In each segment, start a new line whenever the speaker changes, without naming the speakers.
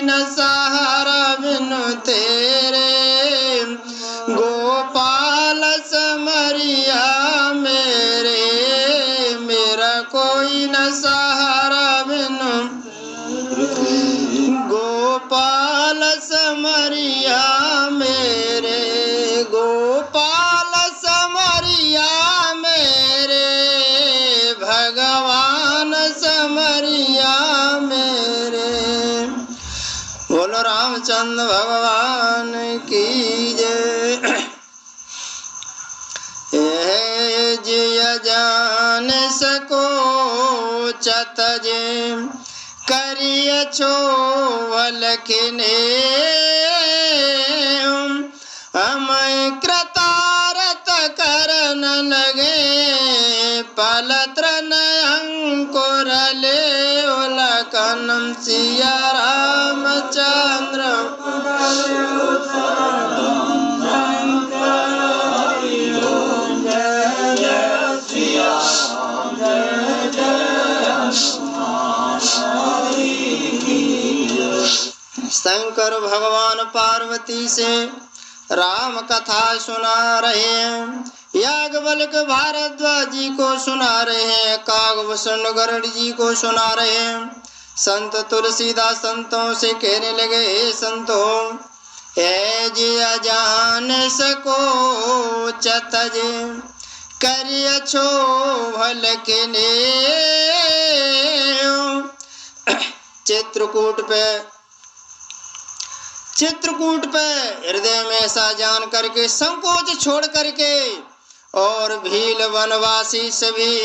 न सहारा बिनु तेरे, गोपाल समरिया मेरे, मेरा कोई न सहारा बिनु, गोपाल समरिया मेरे, गोपाल समरिया मेरे, भगवान समरिया मेरे। बोलो रामचंद्र भगवान की जय। जिय जान सको चतजे, करिय छोवल किने, अमय कृतारत करन लगे, पलत्रन अंकुर ले उलकनम सिया रामचंद्र। शंकर भगवान पार्वती से राम कथा सुना रहे हैं, याज्ञवल्क्य भारद्वाज जी को सुना रहे हैं, काकभूषण गरुड़ जी को सुना रहे हैं। संत तुलसीदास संतों से कहने लगे, हे संतों, है जिय जान सको चतजे, करिय छोवल किने। चित्रकूट पे हृदय में ऐसा जान करके, संकोच छोड़ करके, और भील वनवासी सभी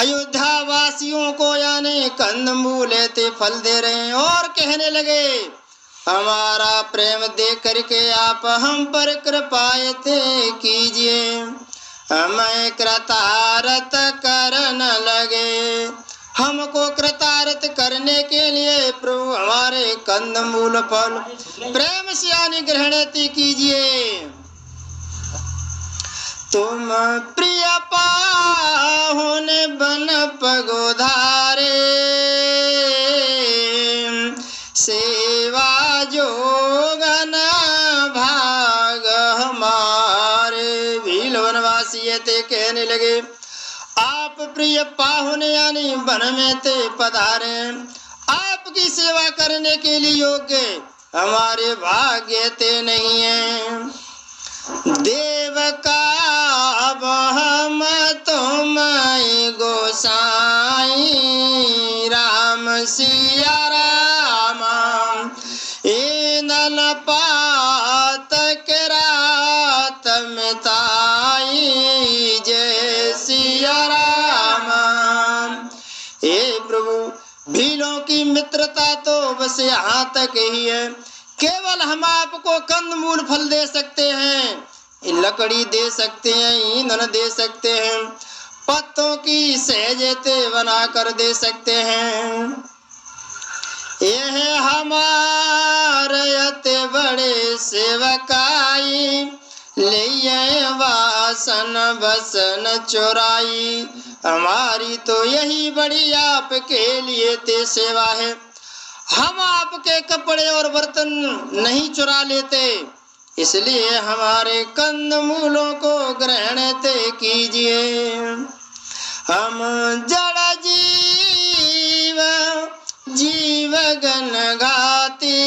अयोध्या वासियों को यानी कंदमूल लेते फल दे रहे हैं, और कहने लगे, हमारा प्रेम देख करके आप हम पर कृपायते कीजिए, हमें कृतारत करन लगे, हमको कृतारत करने के लिए प्रभु हमारे कंदमूल फल प्रेम से यानी ग्रहणति कीजिए। तुम प्रिय पाहुन बन पगोधारे, सेवा जोगन भाग हमारे। भील वनवासी ते कहने लगे, आप प्रिय पाहुन यानी वन में ते पधारे, आपकी सेवा करने के लिए योग्य हमारे भाग्य ते नहीं है। देव का हम तुम गोसाई, राम सिया राम, नल पात के रात मिताई, जय सिया राम। हे प्रभु, भीलों की मित्रता तो बस यहाँ तक ही है, केवल हम आपको कंदमूल फल दे सकते हैं, लकड़ी दे सकते हैं, ईंधन दे सकते हैं, पत्तों की सहजते बना कर दे सकते हैं। यह हमारे अति बड़े सेवकाई, ले वासन बसन चुराई, हमारी तो यही बड़ी आपके लिए ते सेवा है। हम आपके कपड़े और बर्तन नहीं चुरा लेते, इसलिए हमारे कंदमूलों को ग्रहण ते कीजिए। हम जड़ जीव जीव गण घाती,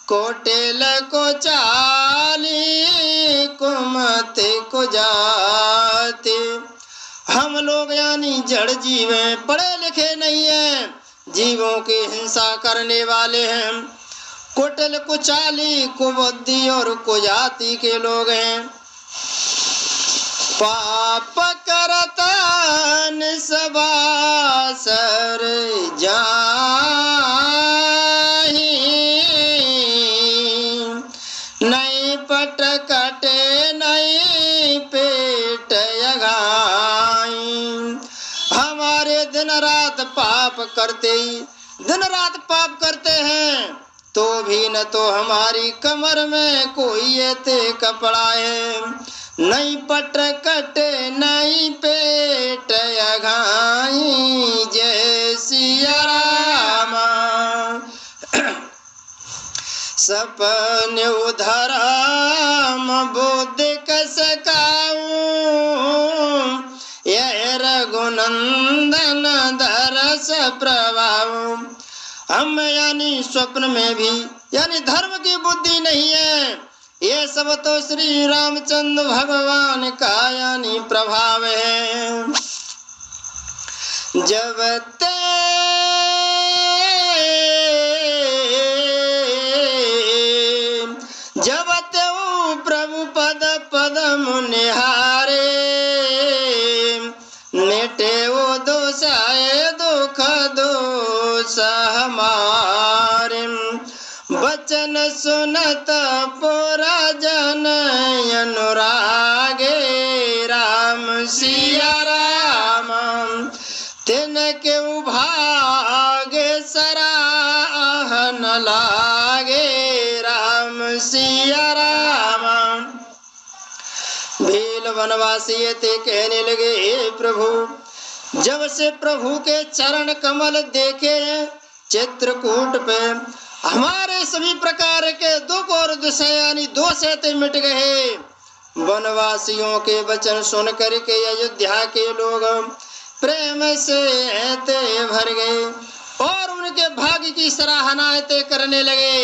कोटेल को चाली कुमते को जाते। हम लोग यानी जड़ जीव हैं, पढ़े लिखे नहीं हैं, जीवों की हिंसा करने वाले हैं, कुटिल कुचाली कुबुद्धि और कुजाति के लोग हैं। पाप करता निसबासर जाहि, नहीं पट कटे नहीं पेट यगाई। हमारे दिन रात पाप करते ही दिन रात पाप करते हैं, तो भी न तो हमारी कमर में कोई ऐते कपड़ा है, नहीं पट कटे नहीं पेट यगाई, जय सिया राम। सपन उधराम बुद्धि कस काऊं, यह रघुनंदन दरस प्रभाव। हम यानी स्वप्न में भी यानी धर्म की बुद्धि नहीं है, ये सब तो श्री रामचंद्र भगवान का यानी प्रभाव है। जब ते प्रभु पद पदम निहारे, मिटे वो दोषाए दुख दोष हमारे। वचन सुनत पुरा जन अनुरागे, राम सिया राम तिनके भागे सराहन लागे, राम सिया राम। भील वनवासी ते कहने लगे, हे प्रभु, जब से प्रभु के चरण कमल देखे चित्रकूट पे, हमारे सभी प्रकार के दुख और यानी दोष ते मिट गए। वनवासियों के वचन सुन करके अयोध्या के लोग प्रेम से ते भर गए और उनके भाग्य की सराहना ते करने लगे।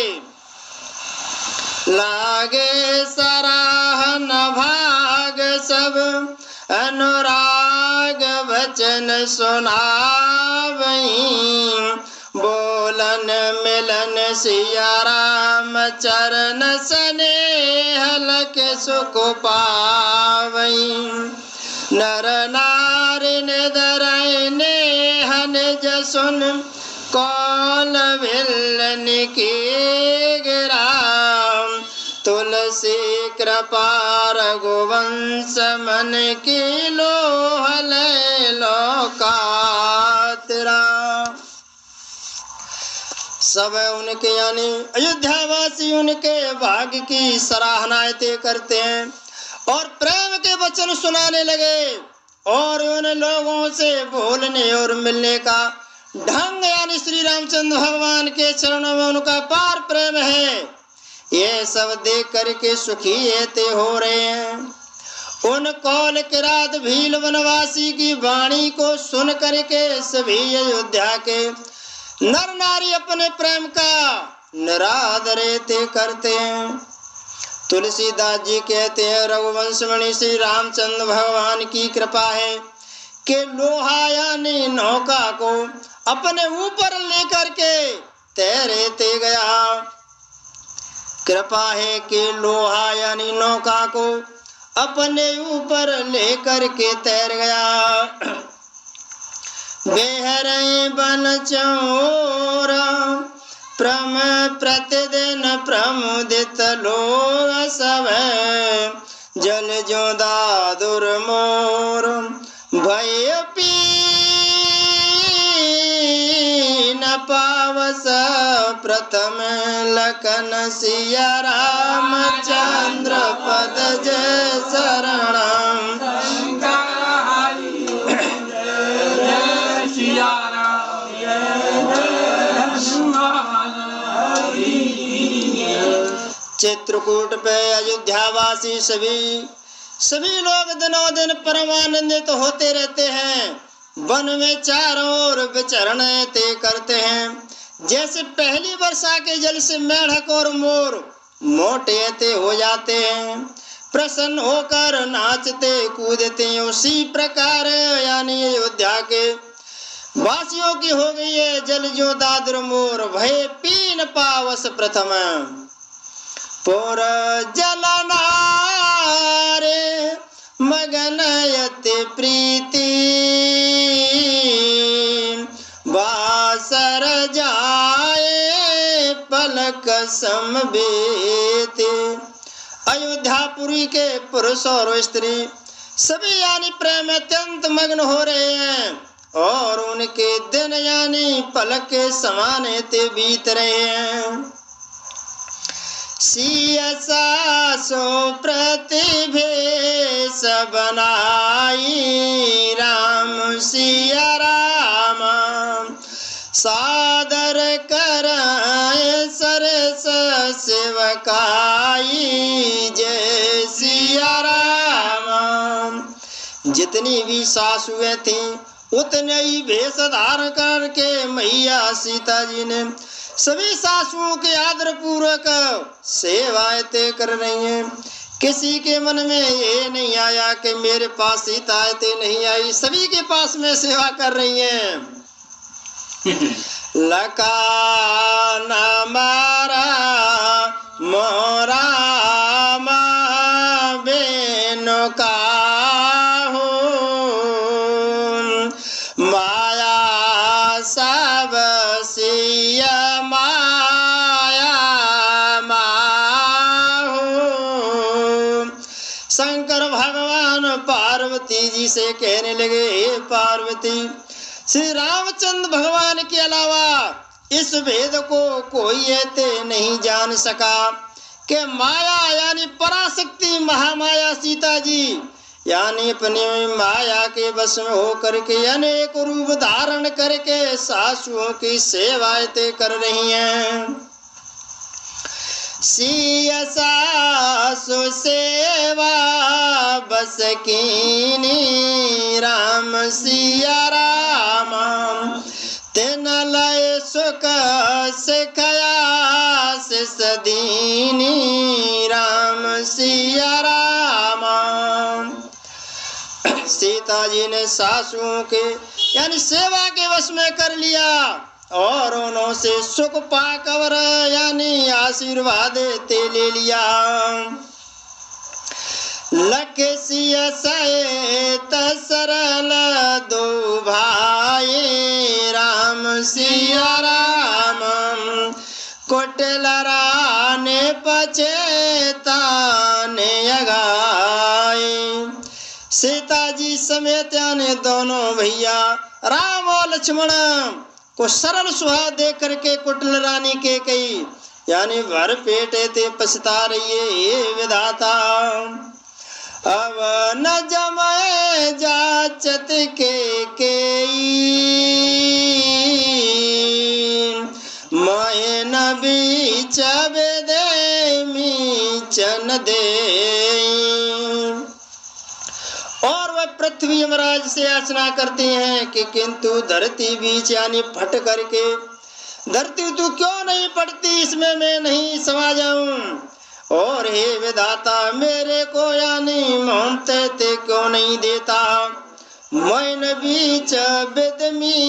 लागे सराहन भाग सब अनुराग वचन सुनावई, बोलन मिलन सिया राम चरण स्नेह लके सुख पावई। नर नारी निदरने निज सुन कौन विलन की गिराम, तुलसी कृपा रघुवंश मन की लोहल लोकातरा। सब उनके यानी अयोध्यावासी उनके भाग्य की सराहनाएं करते हैं और प्रेम के वचन सुनाने लगे और उन लोगों से बोलने और मिलने का ढंग यानी श्री रामचंद्र भगवान के चरणों में उनका पार प्रेम है, ये सब देख करके सुखी एते हो रहे हैं। उन कौल किरात भील वनवासी की वाणी को सुन करके सभी अयोध्या के नर नारी अपने प्रेम का निरादर ते करते हैं। तुलसीदास जी कहते हैं, रघुवंश मणि श्री रामचंद्र भगवान की कृपा है कि लोहा यानी नौका को अपने ऊपर लेकर के तैरे ते गया। कृपा है कि लोहा यानी नौका को अपने ऊपर लेकर के तैर गया। बेहरे बन चौर प्रम प्रतिदिन प्रमुदित लोग सब, जल जो दादुर मोर भय पी न पावस, प्रथम लखन सिया रामचंद्र पद जय शरणम। चित्रकूट पे अयोध्यावासी सभी लोग दिनों दिन परमानंदित होते रहते हैं। वन में चारों ओर विचरण ते करते हैं। जैसे पहली वर्षा के जल से मेढक और मोर मोटे ते हो जाते हैं, प्रसन्न होकर नाचते कूदते, उसी प्रकार यानी अयोध्या के वासियों की हो गई है जल जो दादुर मोर भय पीन पावस प्रथम। पुर जलनारे मगन यति प्रीति, बासर जाए पलक समबेते। अयोध्यापुरी के पुरुष और स्त्री सभी यानी प्रेम अत्यंत मग्न हो रहे हैं और उनके दिन यानी पलक के समान ते बीत रहे हैं। सिया सो प्रतिभेश बनाई, राम सिया राम सादर कराए सरस सेवकाई जय सिया राम। जितनी भी सासुएं थी उतने ही वेश धारण करके मैया सीता जी ने सभी सासुओं के आदर पूर्वक सेवाएं तय कर रही हैं। किसी के मन में ये नहीं आया कि मेरे पास सीता तय नहीं आई, सभी के पास में सेवा कर रही हैं। लकान मारा मोरा बेनो का माया सब सिया माया माहो। शंकर भगवान पार्वती जी से कहने लगे, हे पार्वती, श्री रामचंद्र भगवान के अलावा इस भेद को कोई ऐसे नहीं जान सका कि माया यानी पराशक्ति महामाया सीता जी यानी अपनी माया के बस में होकर के अनेक रूप धारण करके सासुओं की सेवाएं कर रही हैं। सिया सासु सेवा बस कीनी राम सिया राम। तेन लय सुख सिखया सदीनी राम सिया राम। सीता जी ने सासुओं के यानी सेवा के वश में कर लिया और उन्हों से सुख पाकर यानी आशीर्वाद ते ले लिया। लखसिया सहित सरल दो भाई राम सिया राम। कुटिलरा ने पछेताने अगाए। सीता जी समेत यानी दोनों भैया राम और लक्ष्मण को सरल स्वभाव देख करके कुटिल रानी के कई यानी भर पेट ते पछता रही है। विधाता अब न जमाए जाचत के माए न बीच दे मीचन दे। और वह पृथ्वी यमराज से याचना करते हैं कि किंतु धरती बीच यानी फट करके धरती तू क्यों नहीं पड़ती, इसमें मैं नहीं समा जाऊं। और हे विधाता मेरे को यानी मानते ते क्यों नहीं देता। मैन बीच बेदमी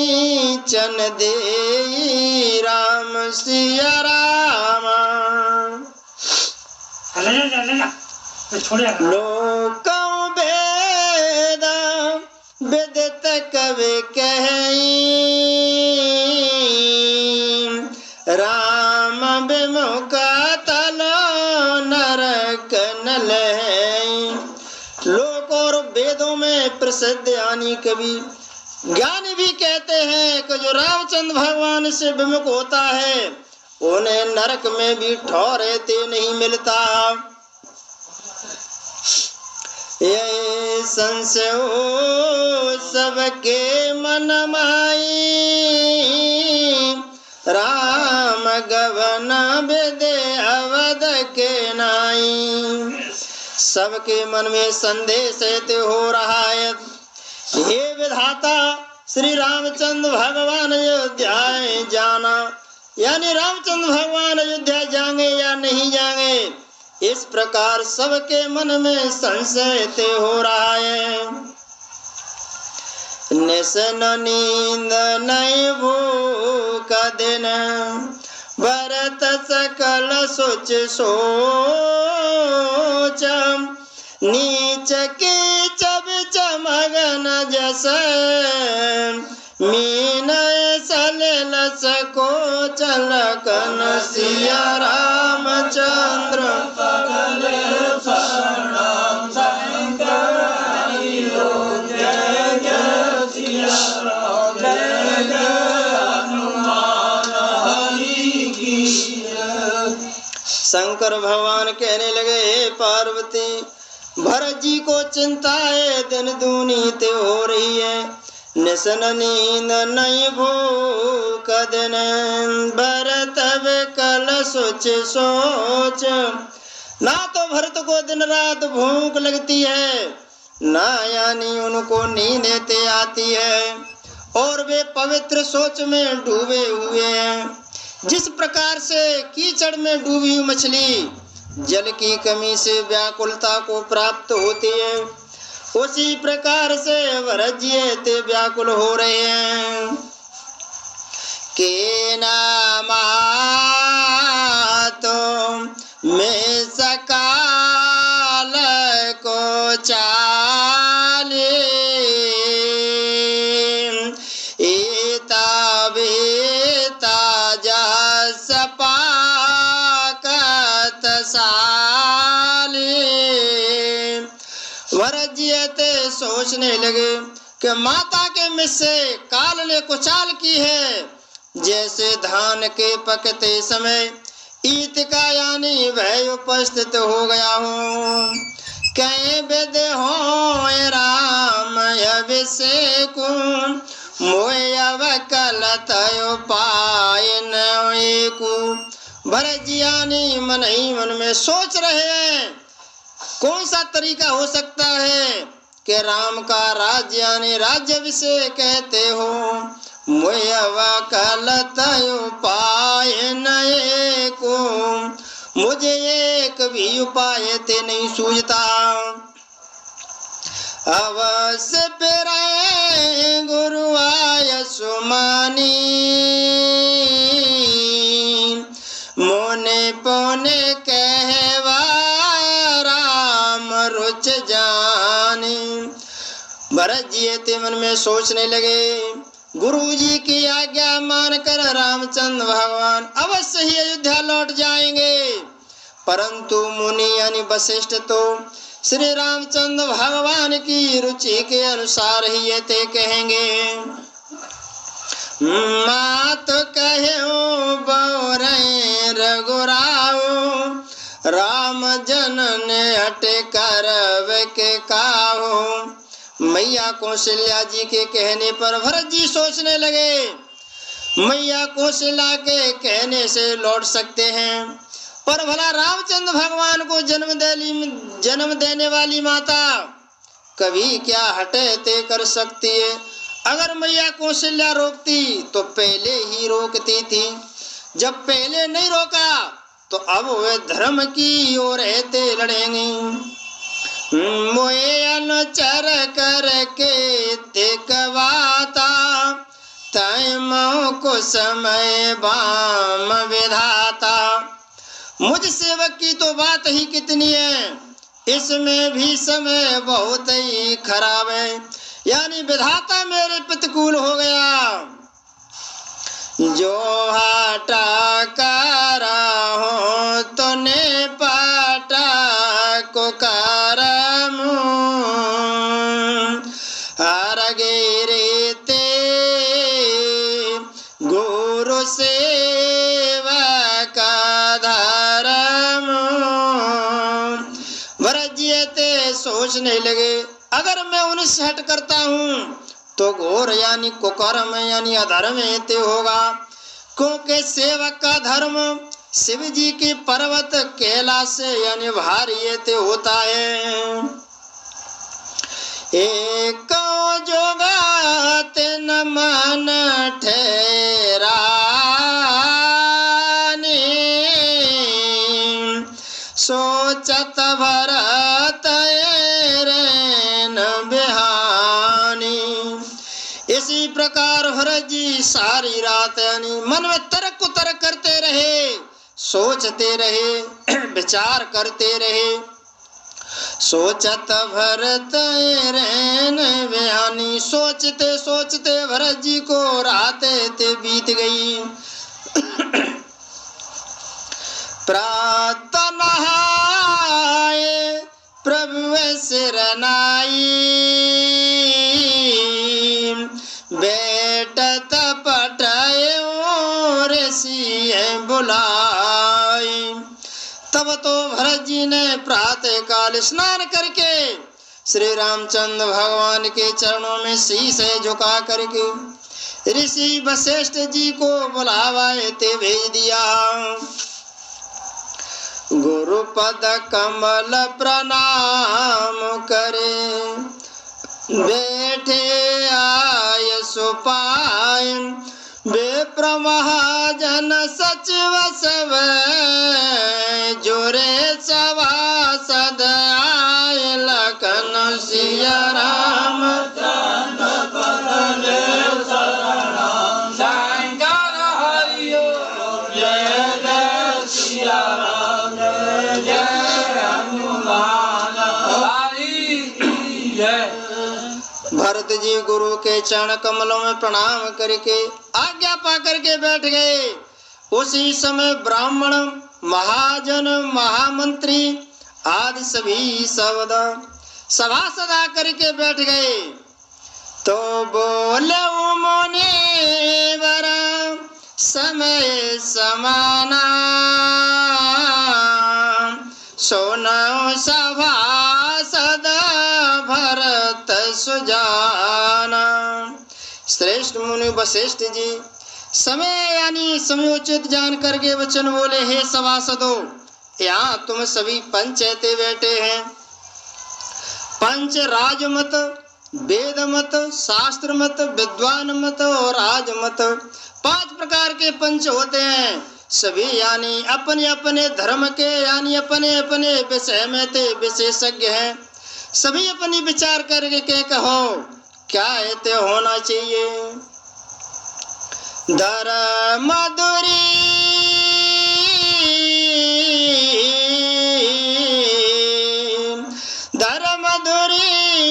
चन दे राम सिया राम। लोकं भेद विदित कवि कहीं राम विमुख तलो नरक न लहै। लोक और वेदों में प्रसिद्ध यानी कवि ज्ञानी भी कहते हैं कि जो रामचंद्र भगवान से विमुख होता है उन्हें नरक में भी ठौर ते नहीं मिलता। ये संशय सबके मन माई राम गवन बेदे अवध के नाई। सबके मन में संदेश हो रहा है, हे विधाता श्री रामचंद्र भगवान अयोध्या जाना यानी रामचंद्र भगवान अयोध्या जाएंगे या नहीं जाएंगे, इस प्रकार सबके मन में संशय हो रहा है। निशन नींद नहीं भूख दिन भरत सकल सोच सोच। नीच की चबिच मगन जस मीन सलिल सको चलकन सिया रामचंद्र शंकर भगवान कहने लगे, हे पार्वती भरत जी को चिंता है, दिन दूनी ते हो रही है। निशन नींद नहीं भूख कदन भरत कल सोच ना तो भरत को दिन रात भूख लगती है, ना यानी उनको नींद आती है, और वे पवित्र सोच में डूबे हुए हैं। जिस प्रकार से कीचड़ में डूबी हुई मछली जल की कमी से व्याकुलता को प्राप्त होती है, उसी प्रकार से भरत जी ते व्याकुल हो रहे हैं। के नामा तो में सकाल को चाले एता बेता जा सपाकत साले। भरत जी ते सोचने लगे कि माता के मिस से काल ने कुचाल की है, जैसे धान के पकते समय ईत का यानी भय उपस्थित हो गया हो। कहीं वेद हो राम अभिषेकु मोयव कलत उपाय नएकु। भरत जी यानी मन ही मन में सोच रहे हैं कौन सा तरीका हो सकता है कि राम का राज्य यानी राज्याभिषेक कहते हो। मोयव कलत उपाय नएकु, मुझे एक भी उपाय ते नहीं सूझता। अवश्य पेरे गुरु आय सुमानी मोने पोने कहवा राम रुच जानी। भरत जी ते मन में सोचने लगे गुरु जी की आज्ञा मानकर रामचंद्र भगवान अवश्य ही अयोध्या लौट जाएंगे, परंतु मुनि यानी वशिष्ठ तो श्री रामचंद्र भगवान की रुचि के अनुसार ही ये ते कहेंगे। मात कहो बौरे रघुराओ राम जनन हट करव के काहो। मैया कौशल्या जी के कहने पर भरत जी सोचने लगे मैया कौशल्या के कहने से लौट सकते हैं, पर भला रामचंद्र भगवान को जन्म देने वाली माता कभी क्या हटे ते कर सकती है। अगर मैया कौशल्या रोकती तो पहले ही रोकती थी, जब पहले नहीं रोका तो अब वे धर्म की ओर रहते लड़ेंगी। मोए अनुचर करके ते कवाता तय मो को समय बाम विधाता। मुझ सेवक की तो बात ही कितनी है, इसमें भी समय बहुत ही खराब है, यानी विधाता मेरे प्रतिकूल हो गया। जो हटा करा हो तो ने पाटा को करम हर गिरे ते गुरु सेवा का धर्म। भरत जी ते सोचने लगे अगर मैं उनसे हट करता हूँ तो घोर यानी कुकर्म यानी अधर्म ते होगा, क्योंकि सेवक का धर्म शिव जी के पर्वत कैलाश से यानी भारी ते होता है। एक जोगात न मन ठहराने सोचत भरत इसी प्रकार भरत जी सारी रात यानी मन में तर्क कुतर्क करते रहे, सोचते रहे, विचार करते रहे। सोचत भरत रहन बयानी, सोचते सोचते भरत जी को रातें ते बीत गई। प्रातः नहाए प्रभु सिरनाई बैठत पटायो ऋषि बुलाई। तब तो भरत जी ने प्रातः काल स्नान करके श्री रामचंद्र भगवान के चरणों में शीश झुका करके ऋषि वशिष्ठ जी को बुलावाए ते भेज दिया। गुरु पद कमल प्रणाम करे, बैठे आय सुपाय, विप्र महाजन सचिव सब, जोरे सभासद आय, लखन सिया राम भरत जी गुरु के चरण कमलों में प्रणाम करके आज्ञा पा करके बैठ गए। उसी समय ब्राह्मण, महाजन, महामंत्री आदि सभी सभासद आकर के बैठ गए। तो बोले मुनिवर समय समाना, सोनो सभासद भरत सुजाना। श्रेष्ठ मुनि वशिष्ठ जी समय यानी समयोचित जान करके वचन बोले, हे सभासदों, यहाँ तुम सभी पंचायते बैठे हैं। पंच राजमत, वेद मत, शास्त्र मत, विद्वान मत और राजमत, 5 प्रकार के पंच होते हैं। सभी यानी अपने अपने धर्म के यानी अपने अपने विषय में ते विशेषज्ञ हैं। सभी अपनी विचार करके के कहो क्या ऐसे होना चाहिए। धर्म मधुरी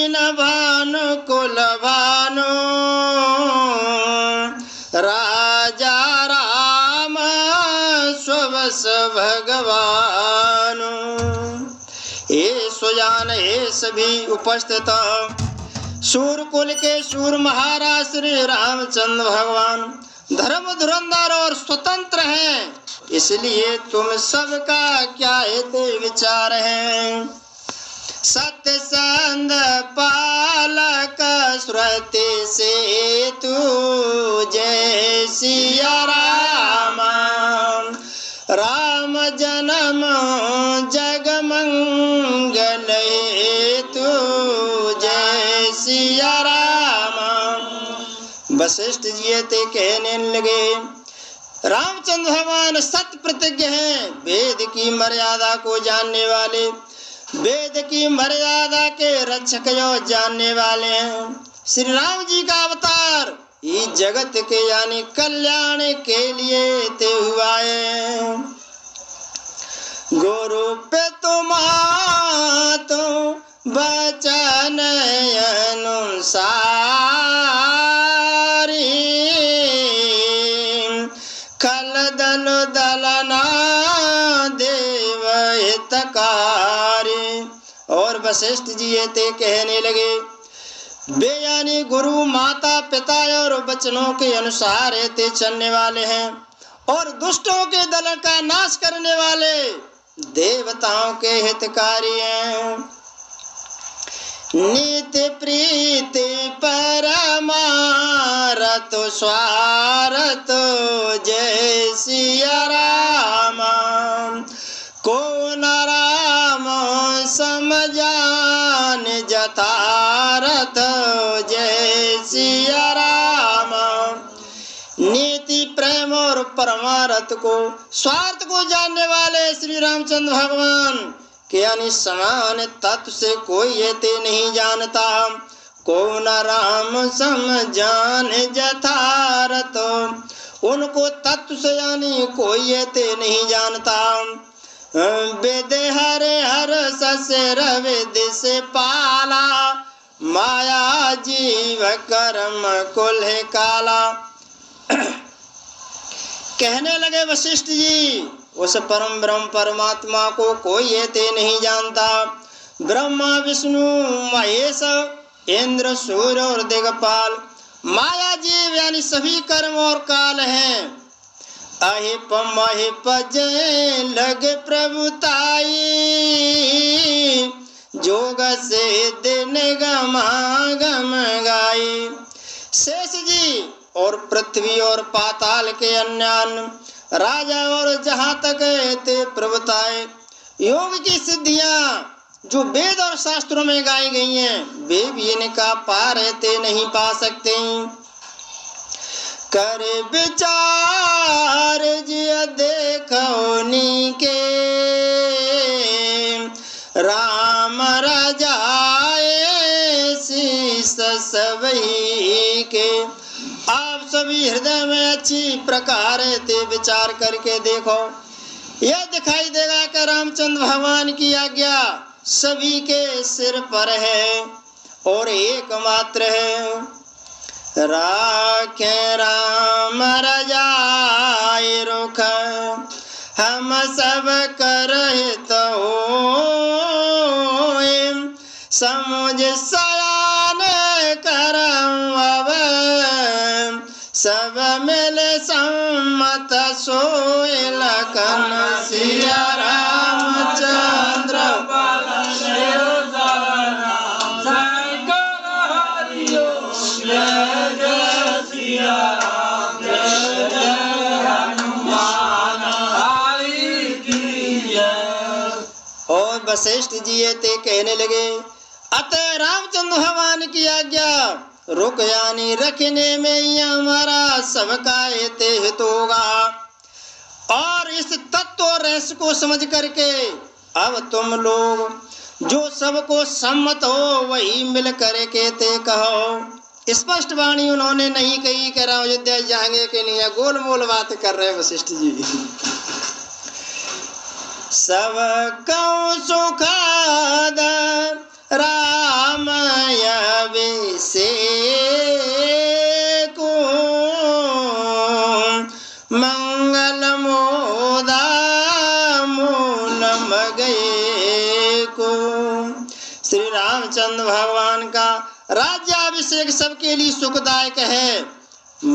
न भानु कुल भानु, राजा राम स्वस भगवान। हे सुजान, हे सभी उपस्थित, सूर कुल के सूर महाराज श्री रामचंद्र भगवान धर्म धुरंधर और स्वतंत्र हैं, इसलिए तुम सबका क्या हेतु विचार है। सत्य संग पालक श्रुति से तू, जय सिया राम, राम जन्म जग मंगल हेतु, जय सिया राम। वशिष्ठ जी ते कहने लगे, रामचंद्र भगवान सत्य प्रतिज्ञ हैं, वेद की मर्यादा को जानने वाले, वेद की मर्यादा के रक्षक जो जानने वाले हैं। श्री राम जी का अवतार इस जगत के यानी कल्याण के लिए ते हुआ है। गुरु पे तुम्हारा वचन अनुसारी, खल दल दलना देव हितकारी। और वशिष्ठ जी ये ते कहने लगे, वे यानी गुरु माता पिता और वचनों के अनुसार ते चलने वाले हैं और दुष्टों के दल का नाश करने वाले देवताओं के हितकारी हैं। नित्य प्रीति परमारत स्वारत, जय सिया राम, को न राम समझान जथारथ, जय सिया राम। नीति प्रेम और परमारथ को स्वार्थ को जानने वाले श्री रामचंद्र भगवान के यानी समान तत्व से कोई ये ते नहीं जानता। को न राम समझान जथारथ, उनको तत्व से यानी कोई ये ते नहीं जानता। वेद हरे हर ससुर वेद से पाला, माया जीव कर्म कुल है काला। कहने लगे वशिष्ठ जी, उस परम ब्रह्म परमात्मा को कोई ये ते नहीं जानता। ब्रह्मा विष्णु महेश इंद्र सूर्य और दिगपाल, माया जीव यानी सभी कर्म और काल हैं। अहिप महिप जय लग प्रभुताई, जोग से दिन गमा गम गाई। शेष जी और पृथ्वी और पाताल के अन्य राजा और जहाँ तक ते प्रभुताएं योग की सिद्धियां जो वेद और शास्त्रों में गाई गई हैं, वे भी इनका पार ते नहीं पा सकते। कर विचार जिया देखो नीके राम राजाए शीस सबई के। आप सभी हृदय में अच्छी प्रकार ते विचार करके देखो, यह दिखाई देगा कि रामचंद्र भगवान की आज्ञा सभी के सिर पर है और एकमात्र है। राखे राम रजाए रुख हम सब करहित होए, समुझ सयान करम अब सब मिल सम्मत सोए लखन सिया रामचंद्र और वशिष्ठ जी ते कहने लगे, अतः रामचंद्र भगवान की आज्ञा रुक यानी रखने में ही हमारा सबका ते हित होगा। और इस तत्व और रहस्य को समझ करके अब तुम लोग जो सबको सम्मत हो वही मिल करके ते कहो। स्पष्ट वाणी उन्होंने नहीं कही कि राम अयोध्या जाएंगे के लिए, गोल मोल बात कर रहे वशिष्ठ जी। सब कौ सुखद राम अभिषेक को मंगल मोदा मूलम गए को। श्री रामचंद्र भगवान का राज्याभिषेक सबके लिए सुखदायक है।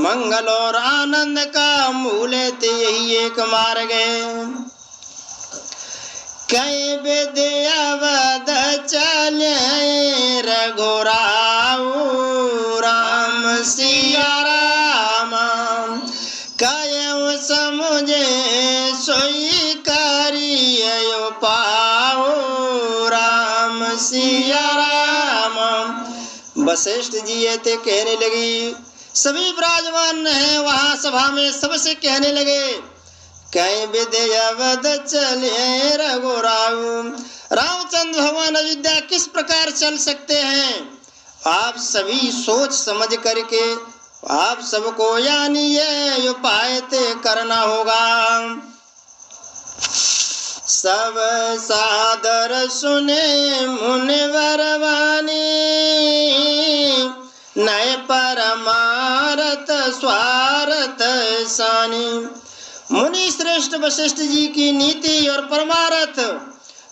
मंगल और आनंद का मूल यही एक मार्ग है। कई विद्यावद चले रघुराऊ राम सिया राम, कयऊ समुझे सोई करियो पाओ राम सिया राम। वशिष्ठ जी ते कहने लगी, सभी विराजमान है वहाँ सभा में, सबसे कहने लगे, कई विद्यावद चले रघुराऊ। रामचंद्र भगवान अयोध्या किस प्रकार चल सकते हैं? आप सभी सोच समझ करके आप सबको यानी ये उपाय तय करना होगा। सब सादर सुने मुनिवर वाणी, नय परमारथ स्वार्थ सानी। मुनि श्रेष्ठ वशिष्ठ जी की नीति और परमार्थ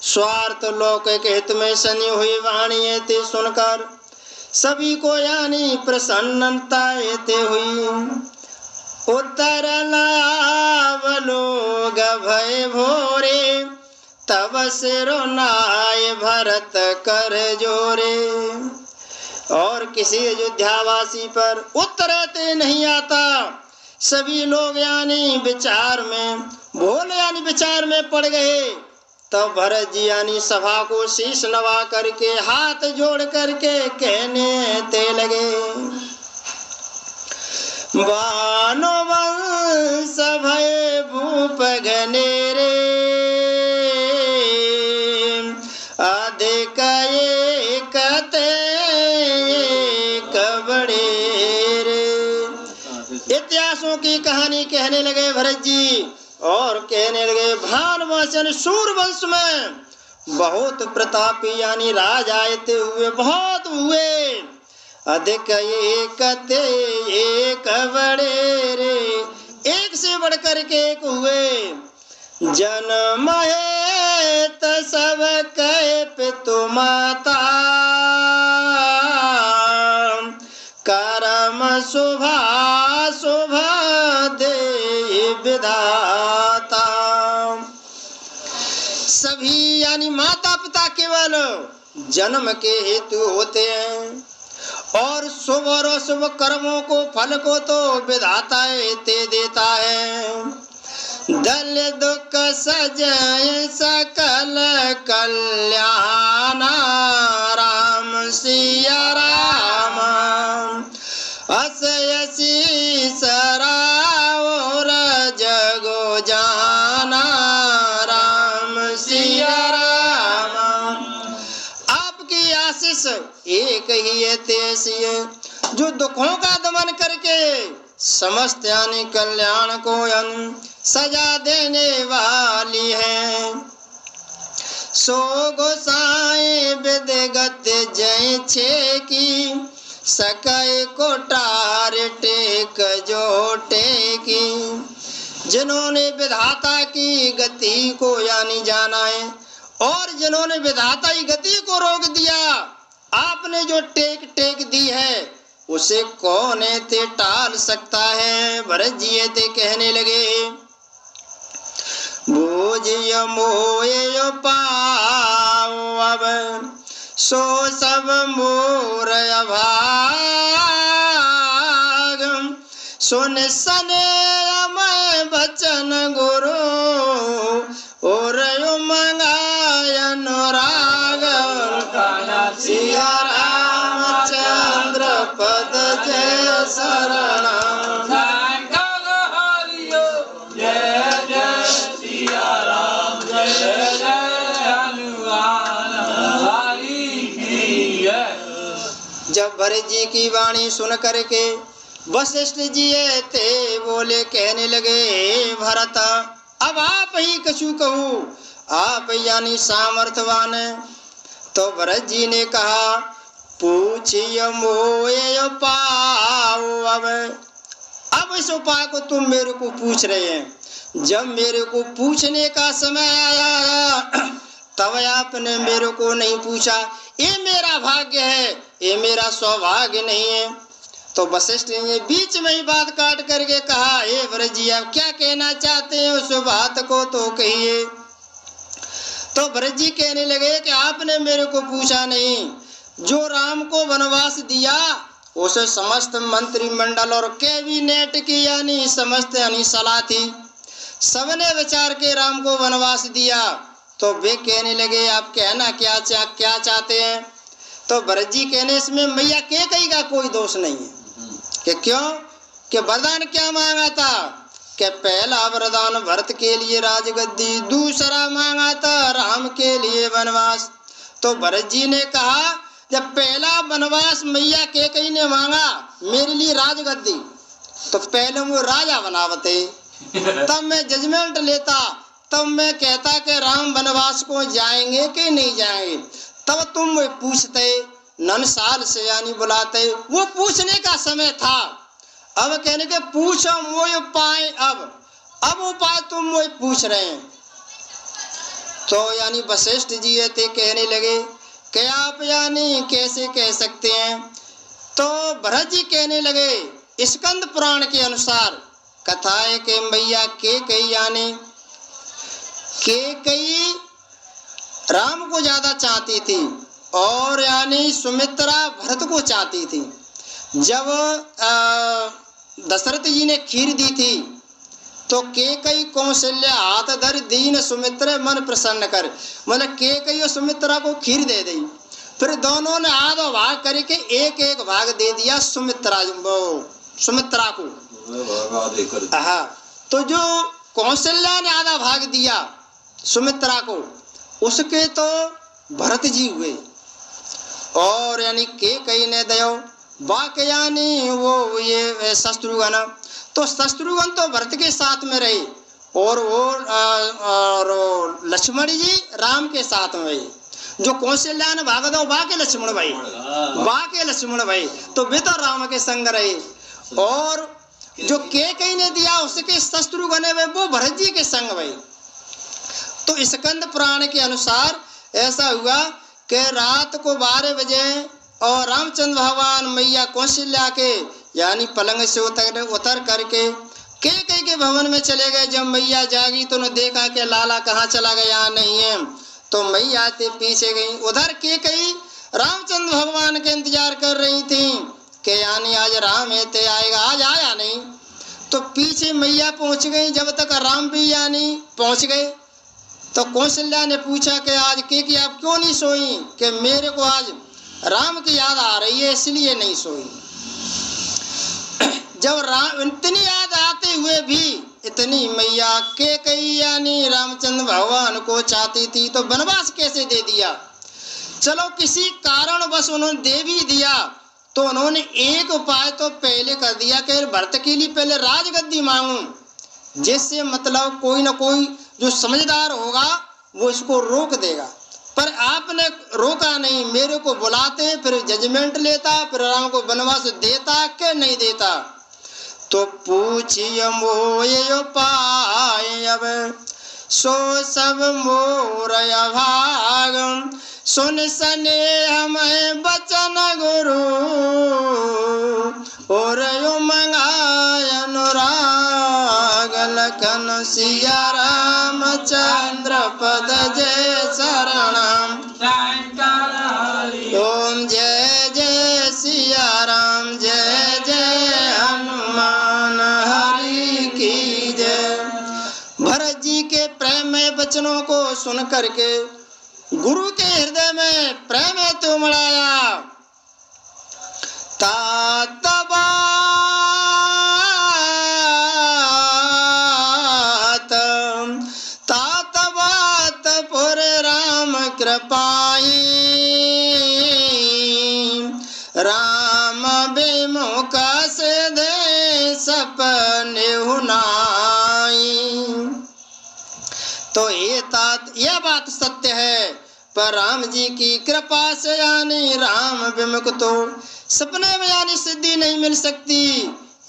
स्वार्थ लौकिक हित में सनी हुई वाणी ते सुनकर सभी को यानी प्रसन्नता ते हुई। उत्तर लोग भय भोरे, तब सिरो नाय भरत कर जोरे। और किसी अयोध्यावासी पर उत्तर ते नहीं आता। सभी लोग यानी विचार में भोले यानी विचार में पड़ गए। तब भरत जी यानी सभा को शीश नवा करके हाथ जोड़ करके कहने ते लगे, बानो वंश भय भूप घनेरे, अधिक एकते कबड़े रे। इतिहासों की कहानी कहने लगे भरत जी और कहने लगे, भानुवंश यानी सूर्यवंश में बहुत प्रतापी यानी राज आए हुए बहुत हुए। अधिक एकते एक बड़े रे, एक से बढ़कर के एक हुए। जन्म है त सब कहे पितु माता, कर्म शुभा शुभा दे विधाता। सभी यानी माता पिता केवल जन्म के हेतु होते हैं और शुभ और अशुभ कर्मों को फल को तो विधाता ते देता है। दल दुख सजय सकल कल्याण राम सिया राम। अस शीस और जगो जाना राम सिया राम। आपकी आशीष एक ही है तेसी है, जो दुखों का दमन करके समस्त यानी कल्याण को सजा देने वाली है। सो गोसाई विदगत जय छे की सकय कोटार टेक जो टेकी। जिन्होंने विधाता की गति को यानी जाना है और जिन्होंने विधाता की गति को रोक दिया, आपने जो टेक टेक दी है उसे कौन ते टाल सकता है। भरत जी ते कहने लगे, बूझियो मोय पाओ अब सो सब मोर अभाग। सुन सने मैं बचन गुरु और मंगाय अनुराग। सिया रामचंद्र पद जय शरण। जब भरत जी की वाणी सुन करके वशिष्ठ जी थे बोले, कहने लगे, भरत अब आप ही कछु कहूँ, आप यानी सामर्थवान है। तो भरत जी ने कहा, पूछिए मोए पाओ अब इस उपाय को तुम मेरे को पूछ रहे हैं। जब मेरे को पूछने का समय आया तब आपने मेरे को नहीं पूछा। ये मेरा भाग्य है, ये मेरा सौभाग्य नहीं है। तो वशिष्ठ ने बीच में ही बात काट करके कहा, हे भरत जी आप क्या कहना चाहते हैं, उस बात को तो कहिए। तो भरत जी कहने लगे कि आपने मेरे को पूछा नहीं। जो राम को वनवास दिया उसे समस्त मंत्रिमंडल और कैबिनेट की यानी समस्त यानी सलाह थी, सबने विचार के राम को वनवास दिया। तो वे कहने लगे, आप कहना क्या चाहते हैं। तो भरत जी कहने, इसमें मैया कैकेयी का कोई दोष नहीं है। कि क्यों? कि वरदान क्या मांगा था कि पहला वरदान भरत के लिए राजगद्दी, दूसरा मांगा था राम के लिए वनवास। तो भरत जी ने कहा, जब पहला वनवास मैया कैकेयी ने मांगा मेरे लिए राजगद्दी, तो पहले वो राजा बनावते, तब मैं जजमेंट लेता, तब मैं कहता कि राम वनवास को जाएंगे कि नहीं जाएंगे। तब तुम पूछते, नन साल से यानी बुलाते, वो पूछने का समय था। अब कहने के पूछो मोय उपाय, अब उपाय तुम मोय पूछ रहे हैं। तो यानी वशिष्ठ जी थे कहने लगे कि आप यानी कैसे कह सकते हैं। तो भरत जी कहने लगे, स्कंद पुराण के अनुसार कथा है कि मैया कैकेयी यानी कैकेयी राम को ज्यादा चाहती थी और यानी सुमित्रा भरत को चाहती थी। जब दशरथ जी ने खीर दी थी तो कैकेयी कौशल्या हाथ धर दीन सुमित्रा मन प्रसन्न कर, मतलब कैकेयी और सुमित्रा को खीर दे दी। फिर दोनों ने आधा भाग करके एक एक भाग दे दिया सुमित्रा को। हाँ, तो जो कौशल्या ने आधा भाग दिया सुमित्रा को, उसके तो भरत जी हुए और यानी कैकेयी ने दयो बाकी यानी वो ये शत्रुघ्न, तो शत्रुघ्न तो भरत के साथ में रहे और वो लक्ष्मण जी राम के साथ में रहे। जो कौशल्या ने भाग दो बाके लक्ष्मण भाई, तो वे तो राम के संग रहे। और जो कैकेयी ने दिया उसके शत्रुघ्न है वो भरत जी के संग भाई। तो स्कंद पुराण के अनुसार ऐसा हुआ कि रात को 12 बजे और रामचंद्र भगवान मैया कौशल्या के यानी पलंग से उतर करके कैकेयी के भवन में चले गए। जब मैया जागी तो उन्होंने देखा कि लाला कहाँ चला गया, नहीं है। तो मैया ते पीछे गई। उधर कैकेयी रामचंद्र भगवान के इंतजार कर रही थी कि यानी आज राम ऐते आएगा, आज आया नहीं। तो पीछे मैया पहुंच गई, जब तक राम भी यानी पहुंच गए तो कौशल्या ने पूछा कि आज के आप क्यों नहीं सोई? कि मेरे को आज राम की याद आ रही है इसलिए नहीं सोई। जब राम इतनी याद आते हुए भी इतनी मैया के कई यानी रामचंद्र भगवान को चाहती थी तो वनवास कैसे दे दिया? चलो किसी कारण बस उन्होंने दे भी दिया तो उन्होंने एक उपाय तो पहले कर दिया कि भरत के लिए पहले राजगद्दी मांगूं, जिससे मतलब कोई ना कोई जो समझदार होगा वो इसको रोक देगा। पर आपने रोका नहीं, मेरे को बुलाते फिर जजमेंट लेता, फिर राम को वनवास देता कि नहीं देता। तो पूछिए मोय पाए अब सो सब मोर भाग, सुन सने हमें बचन गुरु और मंगाय अनुराग, लखन सिया रामचंद्र पद जय शरणम। ओम जय जय सिया राम, जय जय हनुमान हरि की जय। भरत जी के प्रेममय वचनों को सुन करके गुरु के हृदय में प्रेम हेतु उमड़ाया। तात पुर राम कृपाई, राम विमुख से दे सपने हुनाई। तो यह बात सत्य है, पर राम जी की कृपा से यानी राम विमुख तो सपने में यानी सिद्धि नहीं मिल सकती।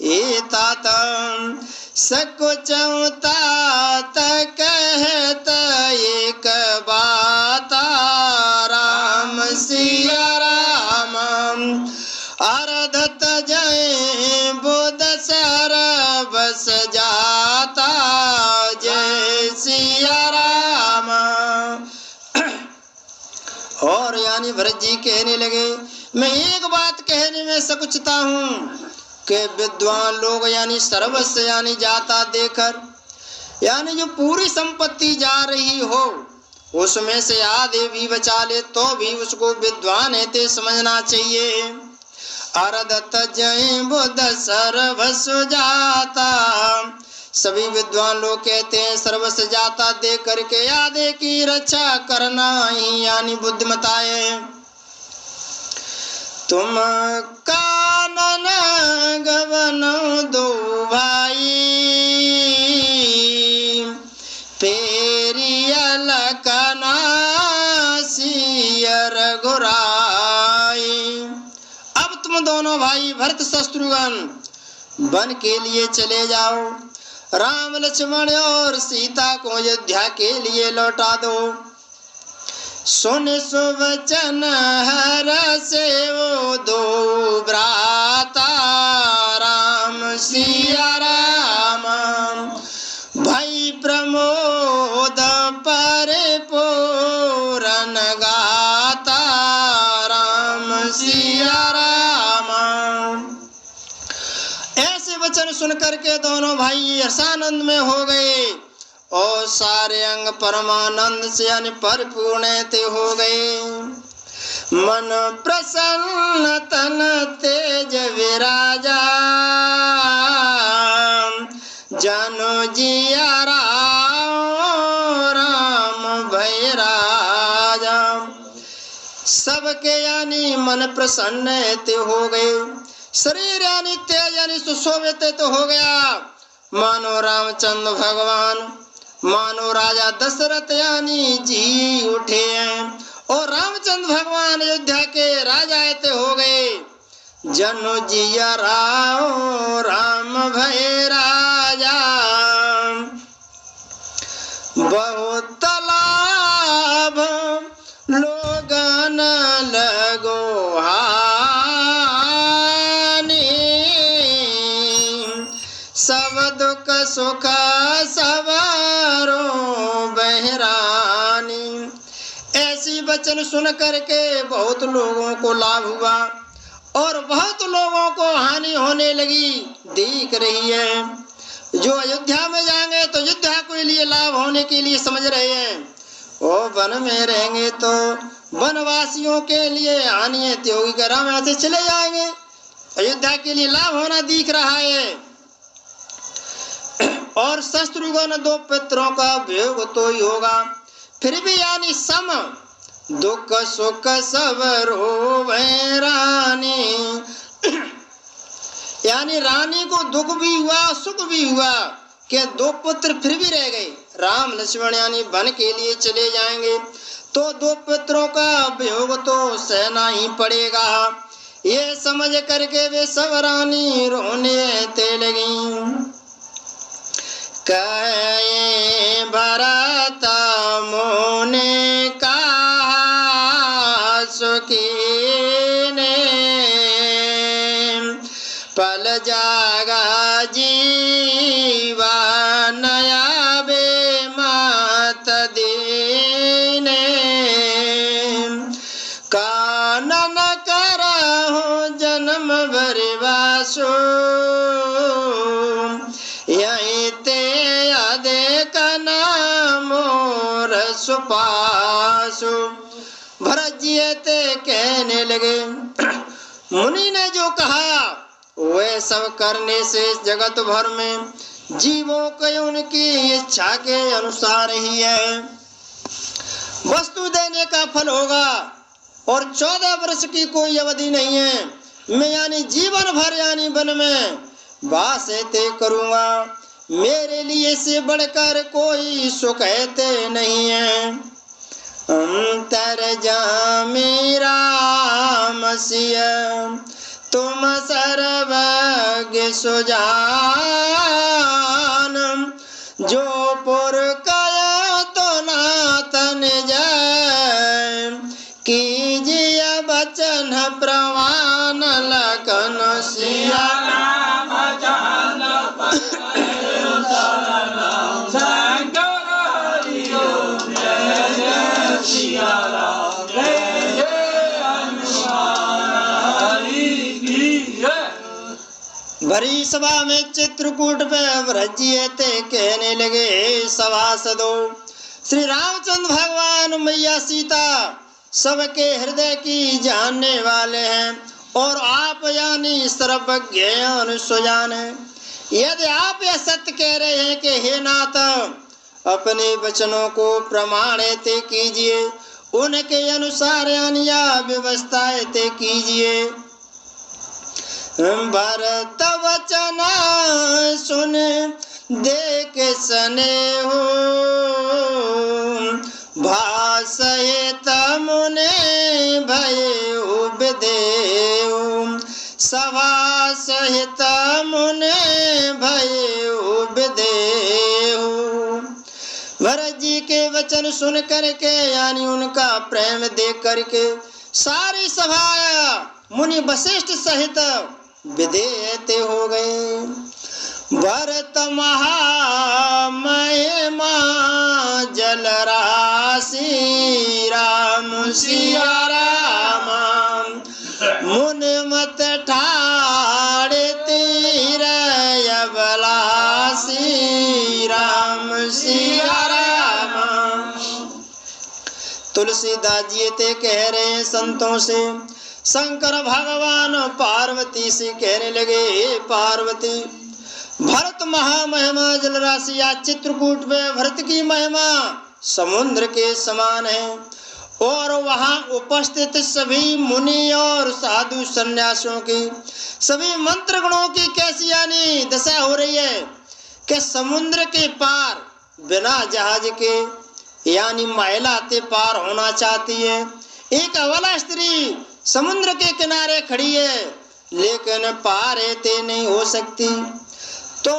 ये तात सकुचौ तात कहत एक बात, राम सिया राम अर्धत जय बुध सर बस जाता, जय सिया राम। और यानी भरत जी कहने लगे, मैं एक बात कहने में सकुचता हूँ कि विद्वान लोग यानी सर्वस्व यानी जाता देकर यानी जो पूरी संपत्ति जा रही हो उसमें से आधे भी बचा ले तो भी उसको विद्वान है समझना चाहिए। अर्धत जय बुध सर्वस्व जाता, सभी विद्वान लोग कहते हैं सर्वस्व जाता दे करके आधे की रक्षा करना ही यानी बुद्धिमता है। तुम कानन गवन दो भाई, पेरिया लखना सिया रघुराई। अब तुम दोनों भाई भरत शत्रुघ्न वन के लिए चले जाओ, राम लक्ष्मण और सीता को अयोध्या के लिए लौटा दो। सुन सुवचन हर से वो दो भ्राता, राम सिया राम भई प्रमोद परिपूरन गाता, राम सिया राम। ऐसे वचन सुन करके दोनों भाई हर्षानंद में हो गए और सारे अंग परमानंद से यानी परिपूर्ण हो गए। मन प्रसन्न तन तेज विराजा, जानो जिया राम भय राजा। सबके यानी मन प्रसन्न हो गए, शरीर यानी तेज यानी सुशोभित तो हो गया, मानो रामचंद्र भगवान मानो राजा दशरथ यानी जी उठे हैं और रामचंद्र भगवान अयोध्या के राजा ऐते हो गए। जनो जिया राओ राम भय राजा, बहुत लाभ लोगन लगो हानि, सब दुख सुख सब वचन सुन करके बहुत लोगों को लाभ हुआ और बहुत लोगों को हानि होने लगी दिख रही है। जो अयोध्या में जाएंगे तो अयोध्या के लिए लाभ होने के लिए समझ रहे हैं, और वन में रहेंगे तो वनवासियों के लिए हानि है, त्योगी ग्राम यहाँ से चले जाएंगे, अयोध्या के लिए लाभ होना दिख रहा है। और शत्रुघ्न दो पुत्रों का वियोग तो ही होगा, फिर भी यानी सम दुख सुख सब रोवे रानी। यानी रानी को दुख भी हुआ सुख भी हुआ कि दो पुत्र फिर भी रह गए। राम लक्ष्मण यानी वन के लिए चले जाएंगे तो दो पुत्रों का वियोग तो सहना ही पड़ेगा। ये समझ करके वे सब रानी रोने ते लगी। कहे भरत मोने कहा सुखी ने, पल जागा जीवा नया बे मात दीने, कानन करहु जन्म भरवासो, यहीं ते अधिक मोर सुपासु। भरत जी ते कहने लगे, मुनि ने जो कहा वह सब करने से जगत भर में जीवों के उनकी इच्छा के अनुसार ही है वस्तु देने का फल होगा, और 14 वर्ष की कोई अवधि नहीं है। मैं यानी जीवन भर यानी वन में वास ते करूँगा, मेरे लिए से बढ़कर कोई सुख ते नहीं है। अंतर जामी राम सिय तुम सर्वज्ञ सुजान, जो पुर कया तो नातन जय, कीजिए बचन प्रवान लखन सिया भरी सभा में चित्रकूट पे भरत जी ते कहने लगे, सभासदो श्री रामचंद्र भगवान मैया सीता सबके हृदय की जानने वाले हैं, और आप यानी सर्वज्ञ अनुसुजान है। यदि आप यह सत्य कह रहे हैं कि हे नाथ अपने वचनों को प्रमाणित कीजिए, उनके अनुसार यानी व्यवस्थाएं ते कीजिए। भरत वचन सुन देख सने हो, भाषित मुने भय उपदेव, सभा सहित मुने भय उपदेव। भरत जी के वचन सुन करके यानी उनका प्रेम देख करके सारी सभा मुनि वशिष्ठ सहित विधेयते हो गए। भरत महामहिमा जल राशि राम सिया राम, मुनि मत ठाड़ तीर अबलासी राम सिया राम। तुलसीदास जी ते कह रहे हैं संतों से, शंकर भगवान पार्वती से कहने लगे, हे पार्वती भरत महामहिमा जल राशि या चित्रकूट में भरत की महिमा समुद्र के समान है, और वहाँ उपस्थित सभी मुनि और साधु सन्यासियों की सभी मंत्र गणों की कैसी यानी दशा हो रही है कि समुद्र के पार बिना जहाज के यानी महिला ते पार होना चाहती है। एक अबला स्त्री समुद्र के किनारे खड़ी है लेकिन पार ते नहीं हो सकती। तो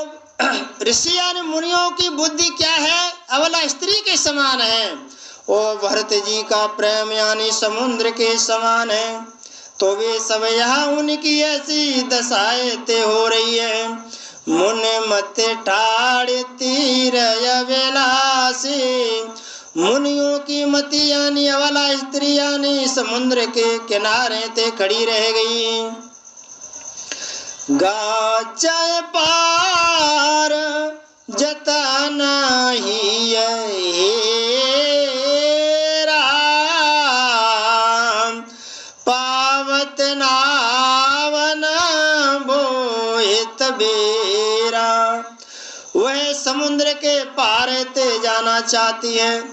ऋषि यानी मुनियों की बुद्धि क्या है, अबला स्त्री के समान है, और भरत जी का प्रेम यानी समुद्र के समान है। तो वे सब यहाँ उनकी ऐसी दशाएं ते हो रही है। मुन मत ठाड़ तीर अभिलाषी मुनियों की मति यानी अबला स्त्री यानी समुद्र के किनारे ते खड़ी रह गई। गाचय पार जता नहीं हे राम, पावत नावन बोहित बेरा। वह समुद्र के पार ते जाना चाहती है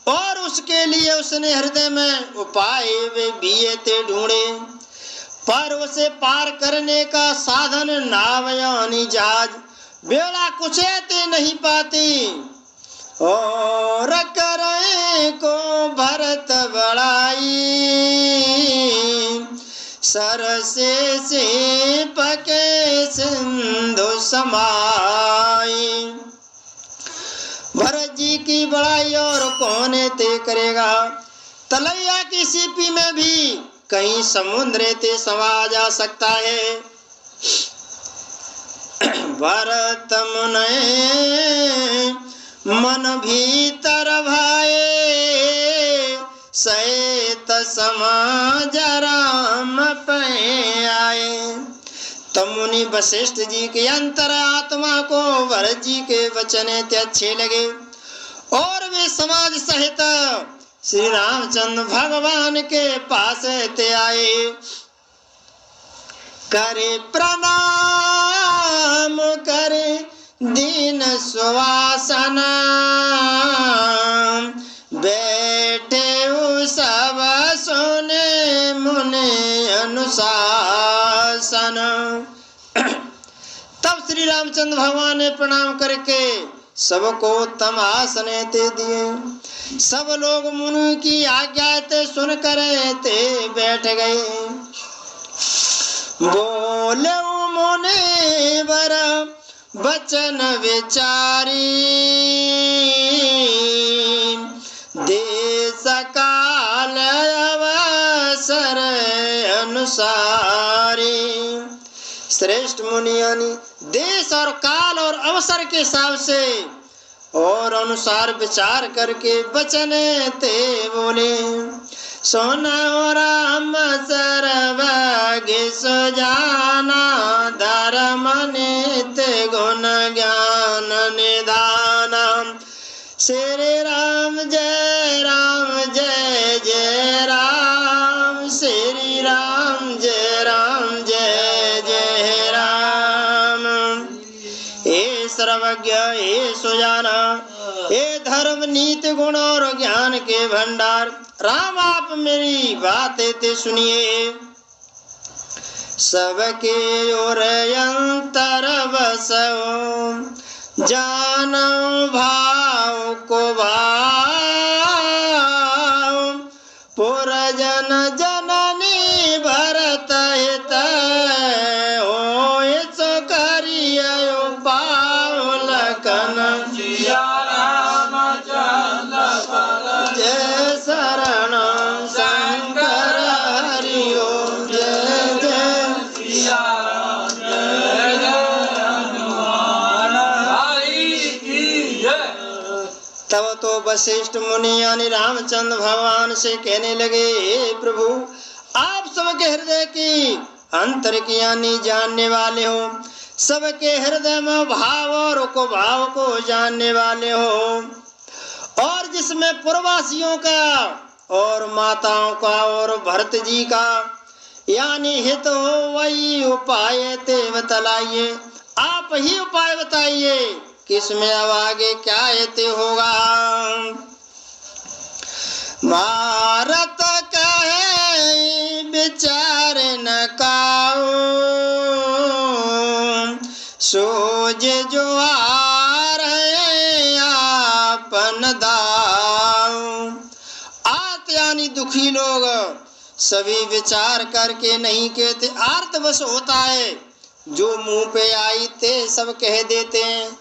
और उसके लिए उसने हृदय में उपाय वे बिये ते ढूंढे, पर उसे पार करने का साधन नाव यानी जहाज बेड़ा कुचेते नहीं पाती। और करे को भरत बड़ाई, सरसे से पके सिंधु समाई। भरत जी की बड़ाई और कौन ते करेगा। तलैया की सीपी में भी कहीं समुद्र ते समा जा सकता है। भरत मुने मन भीतर भाए, सहित समाज राम पे आए। तब मुनि वशिष्ठ जी के अंतर आत्मा को भरत जी के वचन अच्छे लगे और वे समाज सहित श्री रामचंद्र भगवान के पास ते आए। करे प्रणाम करे दीन सुवासन, बैठे सब सुने मुने अनुशासन। तब श्री रामचंद्र भगवान ने प्रणाम करके सबको उत्तम आसन ते दिए। सब लोग मुनि की आज्ञा ते सुन कर ते बैठ गए। बोले मुनि वर वचन विचारी, देश काल अवसर अनुसारी। श्रेष्ठ मुनि यानी देश और काल और अवसर के हिसाब से और अनुसार विचार करके वचन ते बोले। सोना राम सर्वज्ञ सुजाना, धर्म नित्य गुण ज्ञान निधाना। श्री राम जय जय राम, श्री राम जय जय राम। हे सर्वज्ञ हे सुजाना, हे धर्म नीति गुण और ज्ञान के भंडार, राम आप मेरी बातें ते सुनिए। सबके ओर अंतर बसो, जानो भाव को भाव। पुरजन जननी भरत हित, होय सो करियो पाव लखन। जय शरण शंकर हरि ओम, जय जय। तब तो वशिष्ठ मुनि यानी रामचंद्र भगवान से कहने लगे, हे प्रभु आप सबके हृदय की अंतर की यानी जानने वाले हो, सबके हृदय में भाव और कुभाव को जानने वाले हो, और जिसमें पूर्ववासियों का और माताओं का और भरत जी का यानी हित हो वही उपाय ते बतलाइए। आप ही उपाय बताइए किसमें अब आगे क्या हित होगा। भारत कहे विचार न काओ, सोज जो आ रहे आपन दाओ। आत यानी दुखी लोग सभी विचार करके नहीं कहते, आर्तवश होता है, जो मुंह पे आई ते सब कह देते हैं।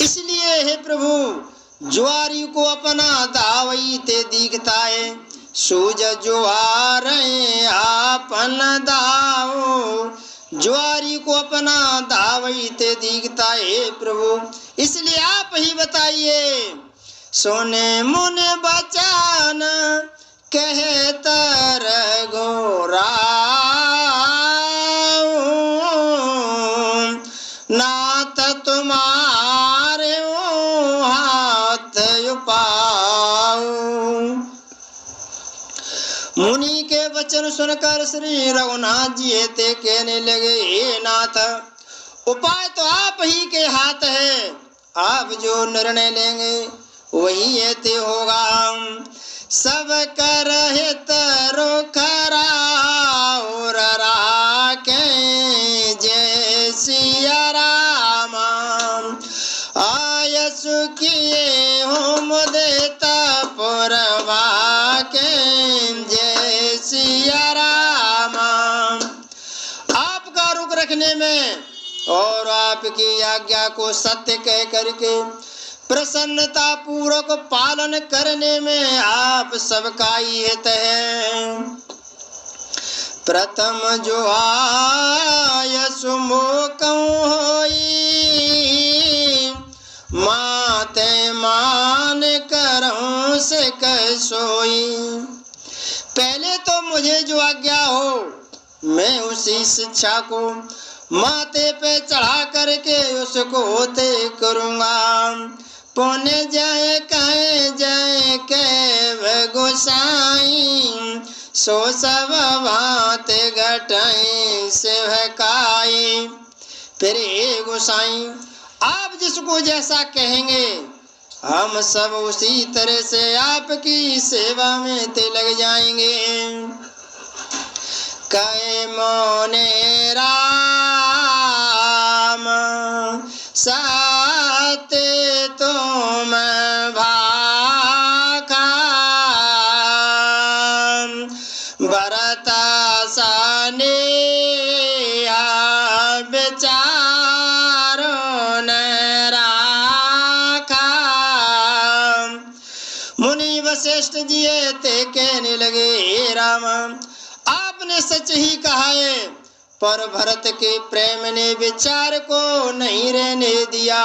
इसलिए हे प्रभु ज्वारी को अपना दावई ते दिखता है, सूज जो आ रहे आपन दाओ। ज्वारी को अपना दावई ते दिखता है प्रभु, इसलिए आप ही बताइए सोने मुने बचान कहता रघुराऊ, नाथ तुम्हारे हाथ पाऊ। मुनि के वचन सुनकर श्री रघुनाथ जी ते कहने लगे, हे नाथ, उपाय तो आप ही के हाथ है, आप जो निर्णय लेंगे वही एते होगा। सब कर हित रुखरा और राखे जय सिया राम, आय सुखिए हो मुदिता पुरवा के जय सिया राम। आपका रुख रखने में और आपकी आज्ञा को सत्य कह करके प्रसन्नता पूर्वक पालन करने में आप सबका ही हित है। प्रथम जो आय सुमोकं होई, माते मान करऊं से सोई। पहले तो मुझे जो आज्ञा हो मैं उसी शिक्षा को माथे पे चढ़ा करके उसको होते करूँगा। पुण्य जय कहे जय के गोसाई, सो सब बात घटाई सेवकाई। फिर हे गोसाई, आप जिसको जैसा कहेंगे हम सब उसी तरह से आपकी सेवा में ते लग जाएंगे। कहे मोने राम साते तुम भाखा, बरता सने विचारो न राखा। मुनि वशिष्ठ जी ते कहने लगे, हे राम, आपने सच ही कहा है, पर भरत के प्रेम ने विचार को नहीं रहने दिया।